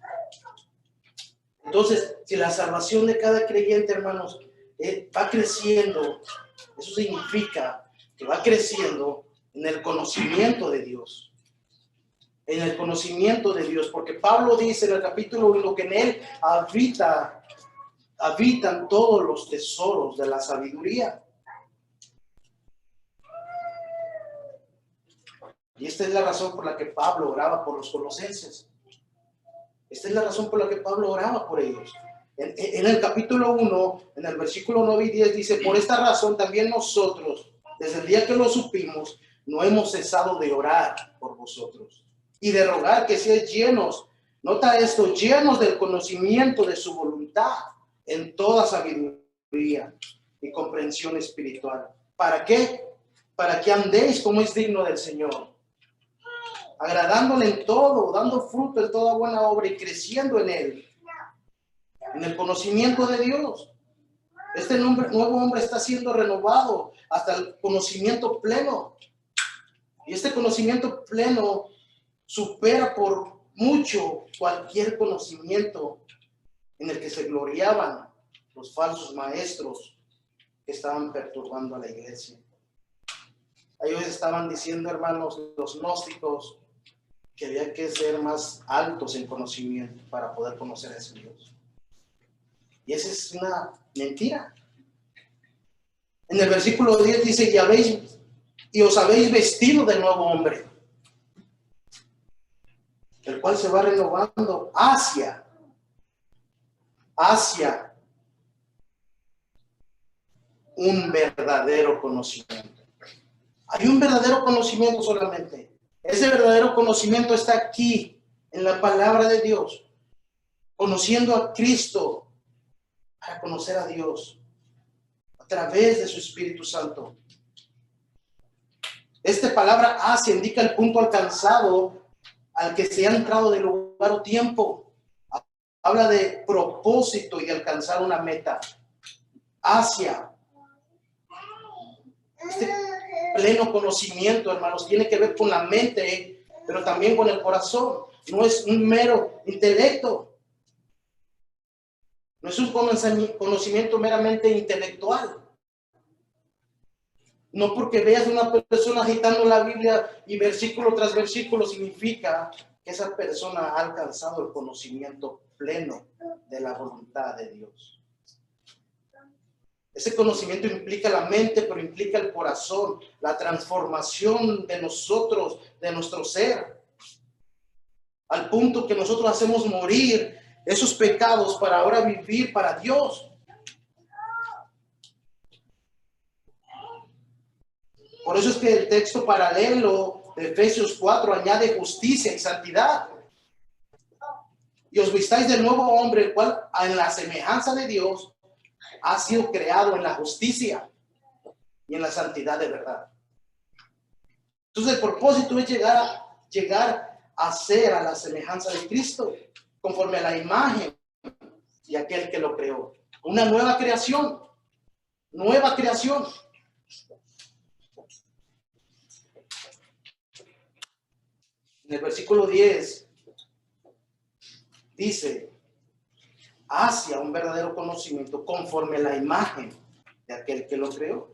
Entonces, si la salvación de cada creyente, hermanos, va creciendo, eso significa que va creciendo en el conocimiento de Dios. En el conocimiento de Dios, porque Pablo dice en el capítulo 1 que en él habitan todos los tesoros de la sabiduría. Y esta es la razón por la que Pablo oraba por los colosenses. Esta es la razón por la que Pablo oraba por ellos. En el capítulo 1, en el versículo 9 y 10 dice, por esta razón también nosotros, desde el día que lo supimos, no hemos cesado de orar por vosotros y de rogar que seáis llenos, nota esto, llenos del conocimiento de su voluntad en toda sabiduría y comprensión espiritual. ¿Para qué? Para que andéis como es digno del Señor, agradándole en todo, dando fruto en toda buena obra y creciendo en él, en el conocimiento de Dios. Este nuevo hombre está siendo renovado hasta el conocimiento pleno. Y este conocimiento pleno supera por mucho cualquier conocimiento en el que se gloriaban los falsos maestros que estaban perturbando a la iglesia. Ellos estaban diciendo, hermanos, los gnósticos, que había que ser más altos en conocimiento para poder conocer a ese Dios. Y esa es una mentira. En el versículo 10 dice, y os habéis vestido del nuevo hombre, el cual se va renovando hacia un verdadero conocimiento. Hay un verdadero conocimiento solamente. Ese verdadero conocimiento está aquí, en la palabra de Dios, conociendo a Cristo para conocer a Dios a través de su Espíritu Santo. Esta palabra hacia indica el punto alcanzado al que se ha entrado de lugar o tiempo. Habla de propósito y de alcanzar una meta. Hacia. Este pleno conocimiento, hermanos, tiene que ver con la mente, pero también con el corazón. No es un mero intelecto. No es un conocimiento meramente intelectual. No porque veas a una persona agitando la Biblia y versículo tras versículo significa que esa persona ha alcanzado el conocimiento pleno de la voluntad de Dios. Ese conocimiento implica la mente, pero implica el corazón, la transformación de nosotros, de nuestro ser, al punto que nosotros hacemos morir esos pecados para ahora vivir para Dios. Por eso es que el texto paralelo de Efesios 4 añade justicia y santidad. Y os vistáis del nuevo hombre, el cual en la semejanza de Dios ha sido creado en la justicia y en la santidad de verdad. Entonces el propósito es llegar a ser a la semejanza de Cristo, conforme a la imagen de aquel que lo creó. Una nueva creación. Nueva creación. En el versículo 10 dice, hacia un verdadero conocimiento conforme a la imagen de aquel que lo creó.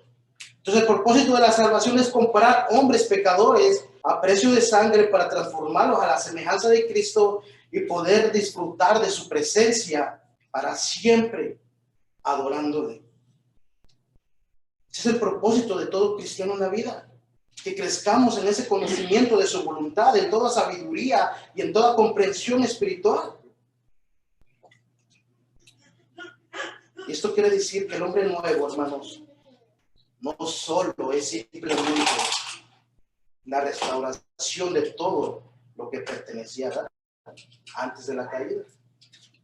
Entonces el propósito de la salvación es comprar hombres pecadores a precio de sangre para transformarlos a la semejanza de Cristo y poder disfrutar de su presencia para siempre adorándole. Ese es el propósito de todo cristiano en la vida, que crezcamos en ese conocimiento de su voluntad, en toda sabiduría y en toda comprensión espiritual. Y esto quiere decir que el hombre nuevo, hermanos, no solo es simplemente la restauración de todo lo que pertenecía a Adán antes de la caída.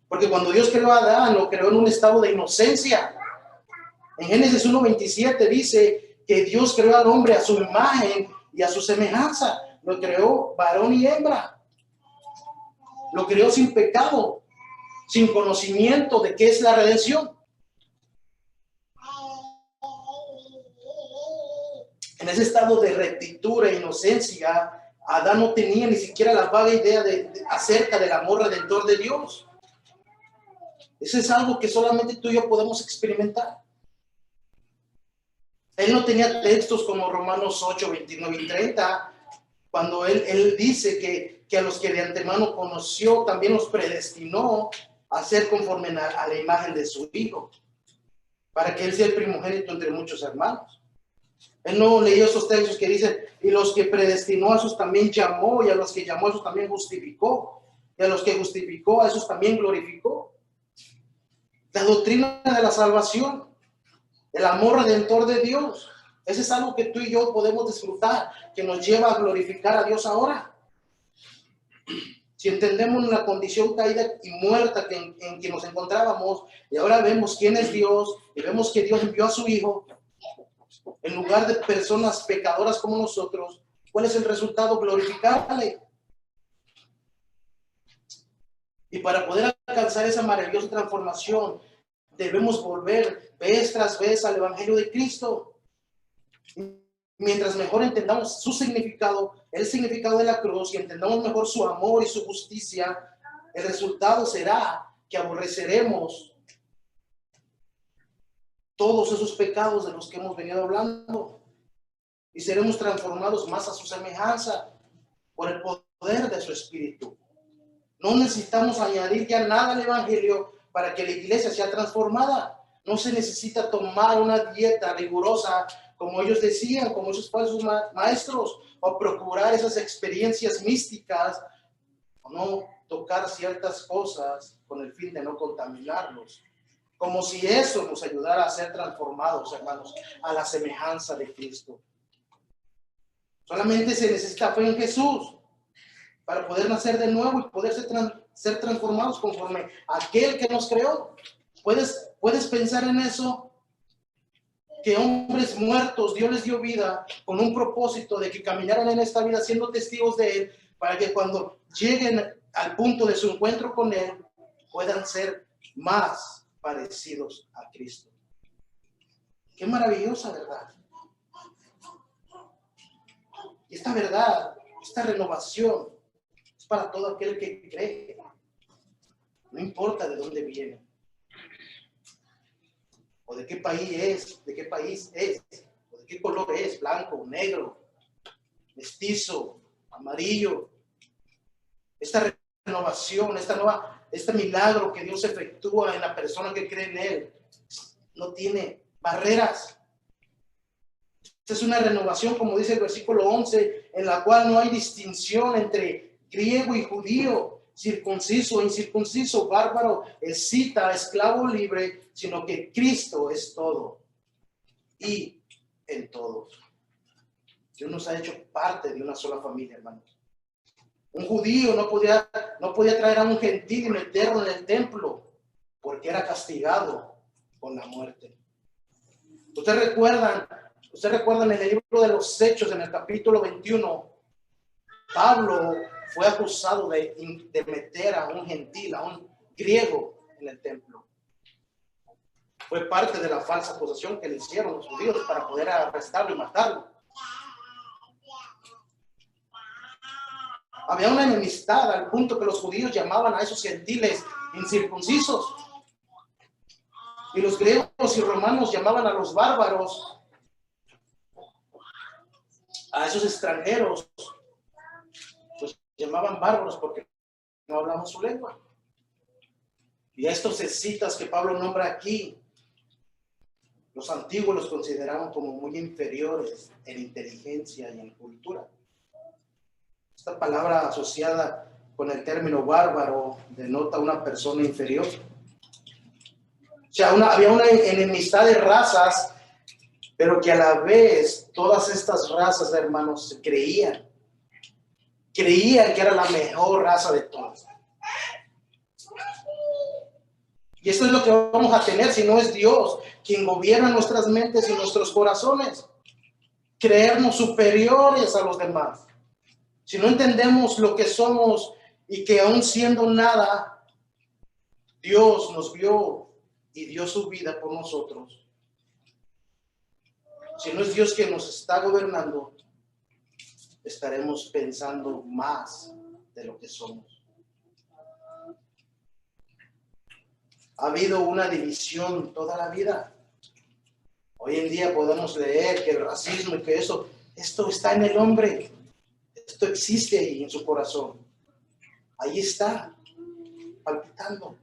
Porque cuando Dios creó a Adán, lo creó en un estado de inocencia. En Génesis 1:27 dice que Dios creó al hombre a su imagen y a su semejanza. Lo creó varón y hembra. Lo creó sin pecado, sin conocimiento de qué es la redención. En ese estado de rectitud e inocencia, Adán no tenía ni siquiera la vaga idea acerca del amor redentor de Dios. Eso es algo que solamente tú y yo podemos experimentar. Él no tenía textos como Romanos 8, 29 y 30, cuando él dice que a los que de antemano conoció, también los predestinó a ser conforme a la imagen de su Hijo, para que él sea el primogénito entre muchos hermanos. Él no leyó esos textos que dicen, y los que predestinó a esos también llamó, y a los que llamó a esos también justificó, y a los que justificó a esos también glorificó. La doctrina de la salvación, el amor redentor de Dios, ese es algo que tú y yo podemos disfrutar, que nos lleva a glorificar a Dios ahora. Si entendemos la condición caída y muerta en que nos encontrábamos, y ahora vemos quién es Dios, y vemos que Dios envió a su Hijo, en lugar de personas pecadoras como nosotros, ¿cuál es el resultado? Glorificarle. Y para poder alcanzar esa maravillosa transformación, debemos volver vez tras vez al Evangelio de Cristo. Mientras mejor entendamos su significado, el significado de la cruz, y entendamos mejor su amor y su justicia, el resultado será que aborreceremos todos esos pecados de los que hemos venido hablando y seremos transformados más a su semejanza por el poder de su Espíritu. No necesitamos añadir ya nada al Evangelio para que la iglesia sea transformada. No se necesita tomar una dieta rigurosa, como ellos decían, como esos falsos maestros, o procurar esas experiencias místicas, o no tocar ciertas cosas con el fin de no contaminarlos. Como si eso nos ayudara a ser transformados, hermanos, a la semejanza de Cristo. Solamente se necesita fe en Jesús para poder nacer de nuevo y poder ser transformados conforme a aquel que nos creó. ¿Puedes pensar en eso? Que hombres muertos Dios les dio vida con un propósito de que caminaran en esta vida siendo testigos de Él, para que cuando lleguen al punto de su encuentro con Él puedan ser más parecidos a Cristo. Qué maravillosa verdad. Y esta verdad, esta renovación es para todo aquel que cree. No importa de dónde viene, o de qué país es, o de qué color es, blanco, negro, mestizo, amarillo. Esta renovación, este milagro que Dios efectúa en la persona que cree en Él, no tiene barreras. Esta es una renovación, como dice el versículo 11, en la cual no hay distinción entre griego y judío, circunciso e incircunciso, bárbaro, escita, esclavo, libre, sino que Cristo es todo y en todos. Dios nos ha hecho parte de una sola familia, hermanos. Un judío no podía traer a un gentil y meterlo en el templo porque era castigado con la muerte. Ustedes recuerdan en el libro de los Hechos, en el capítulo 21, Pablo fue acusado de meter a un gentil, a un griego en el templo. Fue parte de la falsa acusación que le hicieron los judíos para poder arrestarlo y matarlo. Había una enemistad al punto que los judíos llamaban a esos gentiles incircuncisos. Y los griegos y romanos llamaban a los bárbaros A esos extranjeros los llamaban bárbaros porque no hablaban su lengua. Y a estos escitas que Pablo nombra aquí, los antiguos los consideraban como muy inferiores en inteligencia y en cultura. Esta palabra asociada con el término bárbaro denota una persona inferior. O sea, había una enemistad de razas, pero que a la vez todas estas razas, hermanos, creían que era la mejor raza de todas. Y esto es lo que vamos a tener si no es Dios quien gobierna nuestras mentes y nuestros corazones. Creernos superiores a los demás. Si no entendemos lo que somos y que aún siendo nada, Dios nos vio y dio su vida por nosotros. Si no es Dios quien nos está gobernando, estaremos pensando más de lo que somos. Ha habido una división toda la vida. Hoy en día podemos leer que el racismo y que esto está en el hombre. Esto existe ahí en su corazón. Ahí está, palpitando.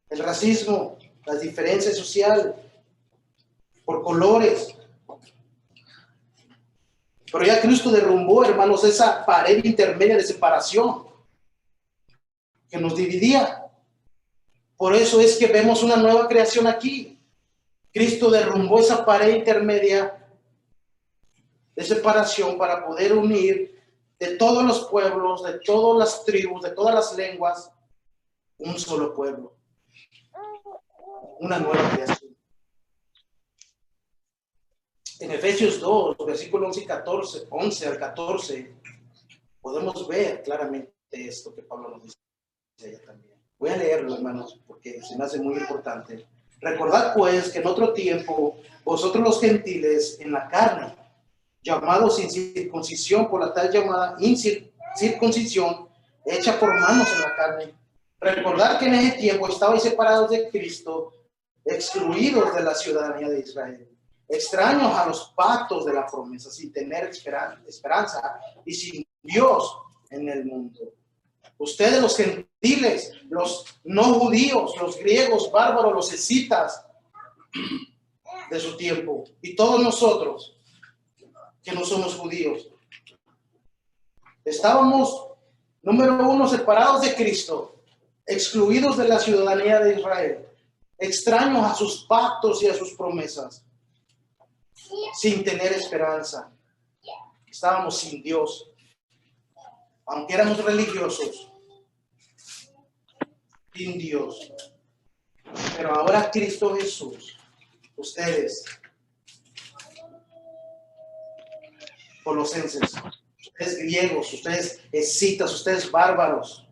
El racismo, las diferencias sociales, por colores. Pero ya Cristo derrumbó, hermanos, esa pared intermedia de separación que nos dividía. Por eso es que vemos una nueva creación aquí. Cristo derrumbó esa pared intermedia de separación para poder unir de todos los pueblos, de todas las tribus, de todas las lenguas, un solo pueblo. Una nueva creación. En Efesios 2, versículos 11 al 14, podemos ver claramente esto que Pablo nos dice allá también. Voy a leerlo, hermanos, porque se me hace muy importante. Recordad, pues, que en otro tiempo, vosotros los gentiles en la carne, llamados sin circuncisión por la tal llamada incircuncisión, hecha por manos en la carne. Recordad que en ese tiempo estabais separados de Cristo, excluidos de la ciudadanía de Israel, extraños a los pactos de la promesa, sin tener esperanza y sin Dios en el mundo. Ustedes los gentiles, los no judíos, los griegos, bárbaros, los escitas de su tiempo, y todos nosotros que no somos judíos, estábamos, número uno, separados de Cristo, excluidos de la ciudadanía de Israel, extraños a sus pactos y a sus promesas, sin tener esperanza. Estábamos sin Dios, aunque éramos religiosos, sin Dios. Pero ahora Cristo Jesús, ustedes, colosenses, ustedes griegos, ustedes escitas, ustedes bárbaros,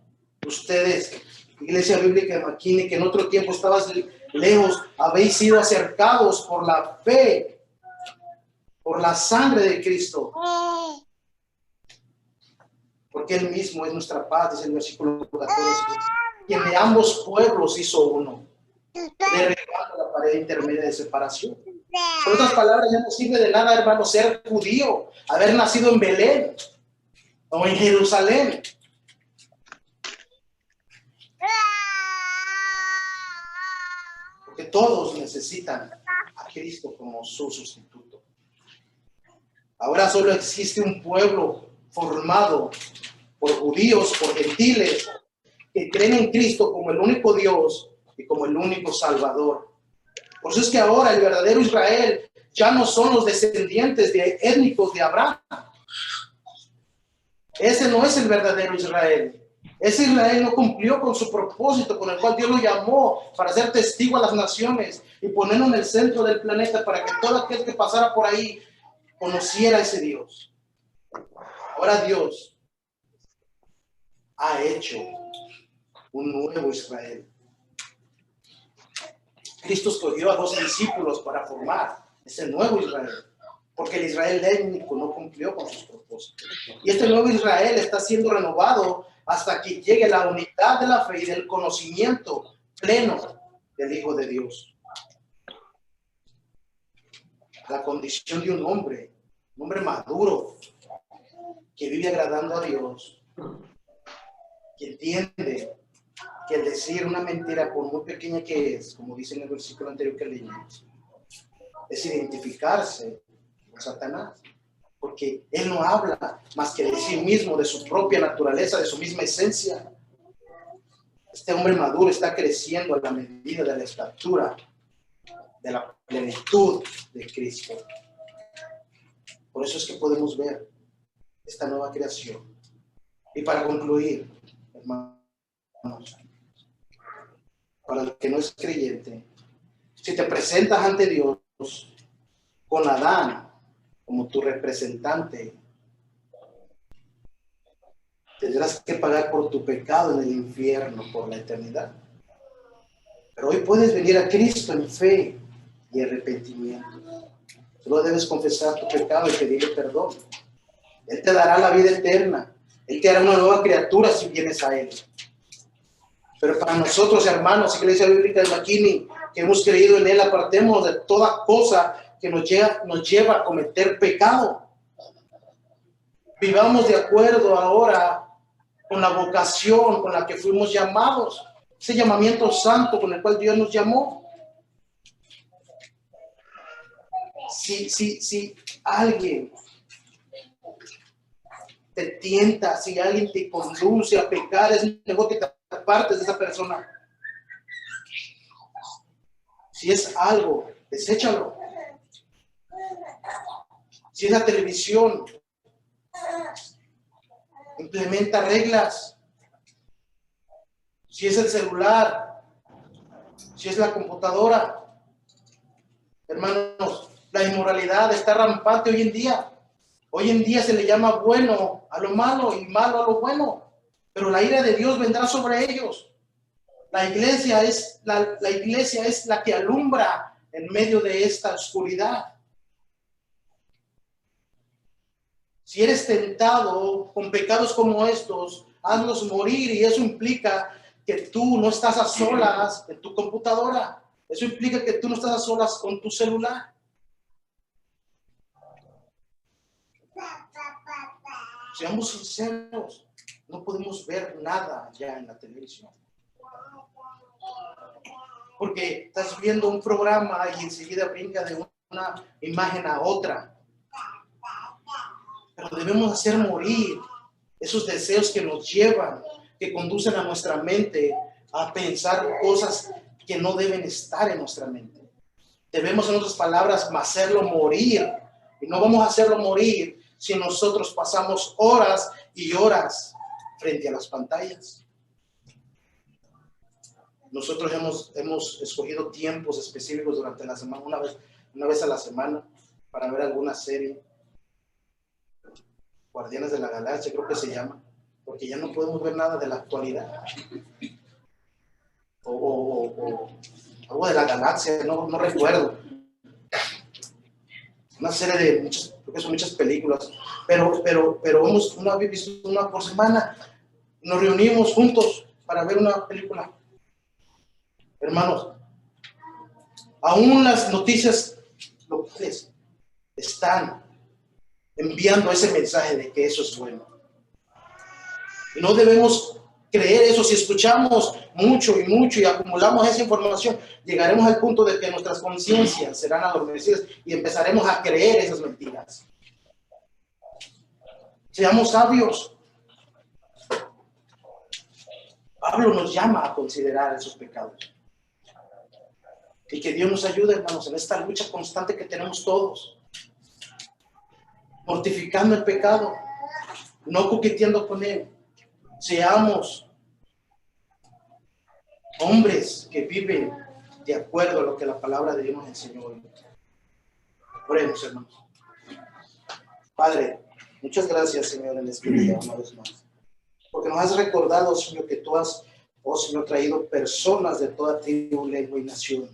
ustedes, Iglesia Bíblica de Maquini, que en otro tiempo estabas lejos, habéis sido acercados por la fe, por la sangre de Cristo. Porque Él mismo es nuestra paz, dice el versículo 14, quien de ambos pueblos hizo uno, derribando la pared intermedia de separación. Por otras palabras, ya no sirve de nada, hermano, ser judío, haber nacido en Belén o en Jerusalén. Porque todos necesitan a Cristo como su sustituto. Ahora solo existe un pueblo formado por judíos, por gentiles, que creen en Cristo como el único Dios y como el único Salvador. Por eso es que ahora el verdadero Israel ya no son los descendientes étnicos de Abraham. Ese no es el verdadero Israel. Ese Israel no cumplió con su propósito con el cual Dios lo llamó para ser testigo a las naciones y ponerlo en el centro del planeta para que todo aquel que pasara por ahí conociera a ese Dios. Ahora Dios ha hecho un nuevo Israel. Cristo escogió a 12 discípulos para formar ese nuevo Israel, porque el Israel étnico no cumplió con sus propósitos. Y este nuevo Israel está siendo renovado hasta que llegue la unidad de la fe y del conocimiento pleno del Hijo de Dios. La condición de un hombre un hombre maduro, que vive agradando a Dios, que entiende que el decir una mentira, por muy pequeña que es, como dice en el versículo anterior que leímos, es identificarse con Satanás, porque él no habla más que de sí mismo, de su propia naturaleza, de su misma esencia. Este hombre maduro está creciendo a la medida de la estatura, de la plenitud de Cristo. Por eso es que podemos ver esta nueva creación. Y para concluir, hermanos, para el que no es creyente, si te presentas ante Dios con Adán como tu representante, tendrás que pagar por tu pecado en el infierno por la eternidad. Pero hoy puedes venir a Cristo en fe y arrepentimiento. Solo debes confesar tu pecado y pedirle perdón. Él te dará la vida eterna. Él te hará una nueva criatura si vienes a Él. Pero para nosotros, hermanos, Iglesia Bíblica de McKinney, que hemos creído en Él, apartemos de toda cosa que nos lleva a cometer pecado. Vivamos de acuerdo ahora con la vocación con la que fuimos llamados, ese llamamiento santo con el cual Dios nos llamó. Si alguien te tienta, si alguien te conduce a pecar, es mejor que te apartes de esa persona. Si es algo, deséchalo. Si es la televisión, implementa reglas. Si es el celular, si es la computadora. Hermanos, la inmoralidad está rampante hoy en día. Hoy en día se le llama bueno a lo malo y malo a lo bueno. Pero la ira de Dios vendrá sobre ellos. La iglesia es la que alumbra en medio de esta oscuridad. Si eres tentado con pecados como estos, hazlos morir, y eso implica que tú no estás a solas en tu computadora. Eso implica que tú no estás a solas con tu celular. Seamos sinceros, no podemos ver nada ya en la televisión. Porque estás viendo un programa y enseguida brinca de una imagen a otra. Pero debemos hacer morir esos deseos que nos llevan, que conducen a nuestra mente a pensar cosas que no deben estar en nuestra mente. Debemos, en otras palabras, hacerlo morir. Y no vamos a hacerlo morir si nosotros pasamos horas y horas frente a las pantallas. Nosotros hemos escogido tiempos específicos durante la semana, una vez a la semana, para ver alguna serie. Guardianes de la Galaxia, creo que se llama, porque ya no podemos ver nada de la actualidad. O algo de la galaxia, no recuerdo. Una serie de muchas, creo que son muchas películas, pero hemos visto una por semana. Nos reunimos juntos para ver una película. Hermanos, aún las noticias locales están enviando ese mensaje de que eso es bueno. Y no debemos creer eso. Si escuchamos mucho y acumulamos esa información, llegaremos al punto de que nuestras conciencias serán adormecidas y empezaremos a creer esas mentiras. Seamos sabios. Pablo nos llama a considerar esos pecados. Y que Dios nos ayude, hermanos, en esta lucha constante que tenemos todos. Mortificando el pecado, no coqueteando con él. Seamos hombres que viven de acuerdo a lo que la palabra de Dios nos enseñó hoy. Oremos, hermanos. Padre, muchas gracias, Señor, en este día una vez más. Porque nos has recordado, Señor, que tú has, oh Señor, traído personas de toda tribu, lengua y nación.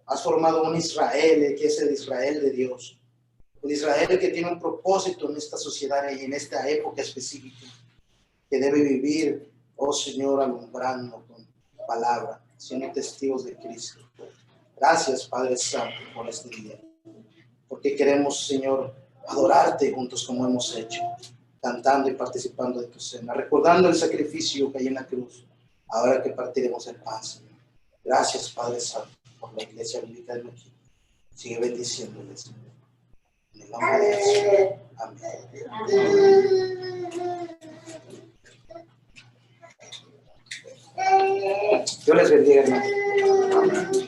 Has formado un Israel, que es el Israel de Dios. Un Israel que tiene un propósito en esta sociedad y en esta época específica. Que debe vivir, oh Señor, alumbrando con palabra, siendo testigos de Cristo. Gracias, Padre Santo, por este día. Porque queremos, Señor, adorarte juntos como hemos hecho, cantando y participando de tu cena, recordando el sacrificio que hay en la cruz, ahora que partiremos el pan, Señor. Gracias, Padre Santo, por la iglesia bíblica de aquí. Sigue bendiciéndoles, Señor. En el nombre de Jesús. Amén. Dios les bendiga, hermano. Amén.